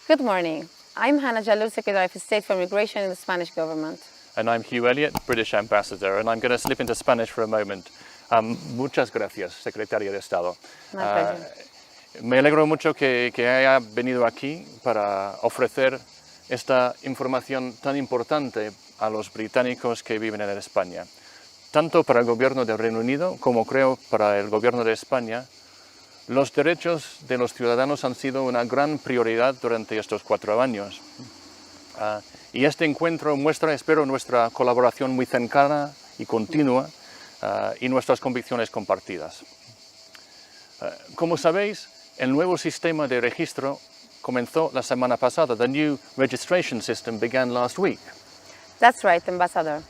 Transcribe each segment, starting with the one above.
Good morning. I'm Hannah Jalul, Secretary of State for Immigration in the Spanish government. And I'm Hugh Elliott, British Ambassador, and I'm going to slip into Spanish for a moment. Muchas gracias, Secretaria de Estado. My pleasure. Me alegro mucho que haya venido aquí para ofrecer esta información tan importante a los británicos que viven en España. Tanto para el gobierno del Reino Unido como creo para el gobierno de España, los derechos de los ciudadanos han sido una gran prioridad durante estos 4 años. Y este encuentro muestra, espero, nuestra colaboración muy cercana y continua y nuestras convicciones compartidas. Como sabéis, el nuevo sistema de registro comenzó la semana pasada. The new registration system began last week. That's right, Ambassador.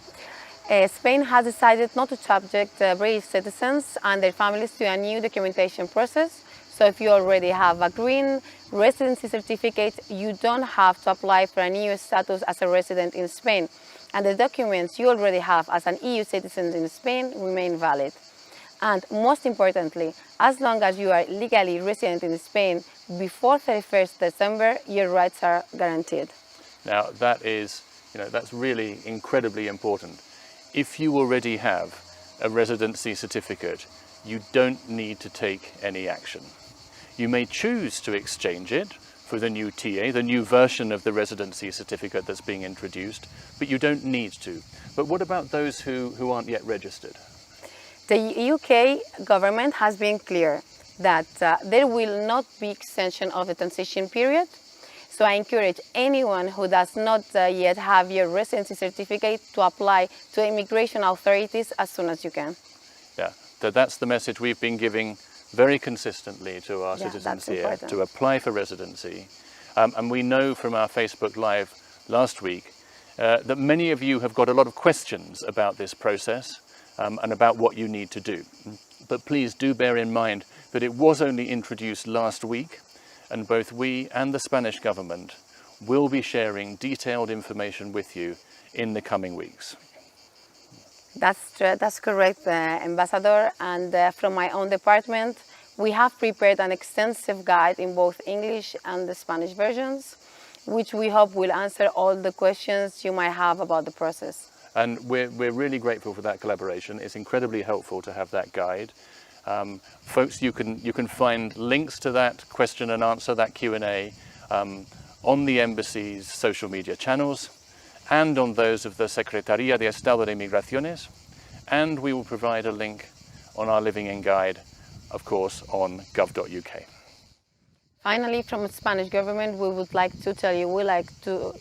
Spain has decided not to subject British citizens and their families to a new documentation process. So if you already have a green residency certificate, you don't have to apply for a new status as a resident in Spain. And the documents you already have as an EU citizen in Spain remain valid. And most importantly, as long as you are legally resident in Spain before 31st December, your rights are guaranteed. Now that's really incredibly important. If you already have a residency certificate, you don't need to take any action. You may choose to exchange it for the new TA, the new version of the residency certificate that's being introduced, but you don't need to. But what about those who aren't yet registered? The UK government has been clear that there will not be extension of the transition period. So I encourage anyone who does not yet have your residency certificate to apply to immigration authorities as soon as you can. Yeah, that's the message we've been giving very consistently to our citizens here, important. to apply for residency. And we know from our Facebook Live last week that many of you have got a lot of questions about this process and about what you need to do. But please do bear in mind that it was only introduced last week, and both we and the Spanish government will be sharing detailed information with you in the coming weeks. That's correct, Ambassador. And from my own department, we have prepared an extensive guide in both English and the Spanish versions, which we hope will answer all the questions you might have about the process. And we're really grateful for that collaboration. It's incredibly helpful to have that guide. Folks, you can find links to that question and answer, that Q&A, on the embassy's social media channels and on those of the Secretaría de Estado de Migraciones, and we will provide a link on our Living In guide, of course, on gov.uk. Finally, from the Spanish government, we would like to tell you,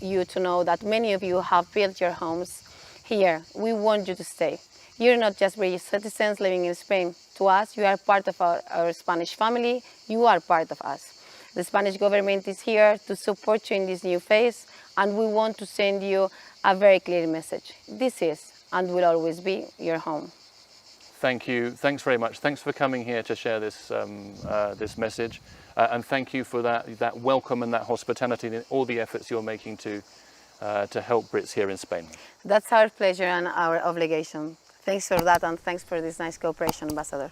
you to know that many of you have built your homes here. We want you to stay. You're not just British citizens living in Spain. To us, you are part of our Spanish family. You are part of us. The Spanish government is here to support you in this new phase, and we want to send you a very clear message. This is and will always be your home. Thank you. Thanks very much. Thanks for coming here to share this this message, and thank you for that welcome and that hospitality and all the efforts you're making to help Brits here in Spain. That's our pleasure and our obligation. Thanks for that, and thanks for this nice cooperation, Ambassador.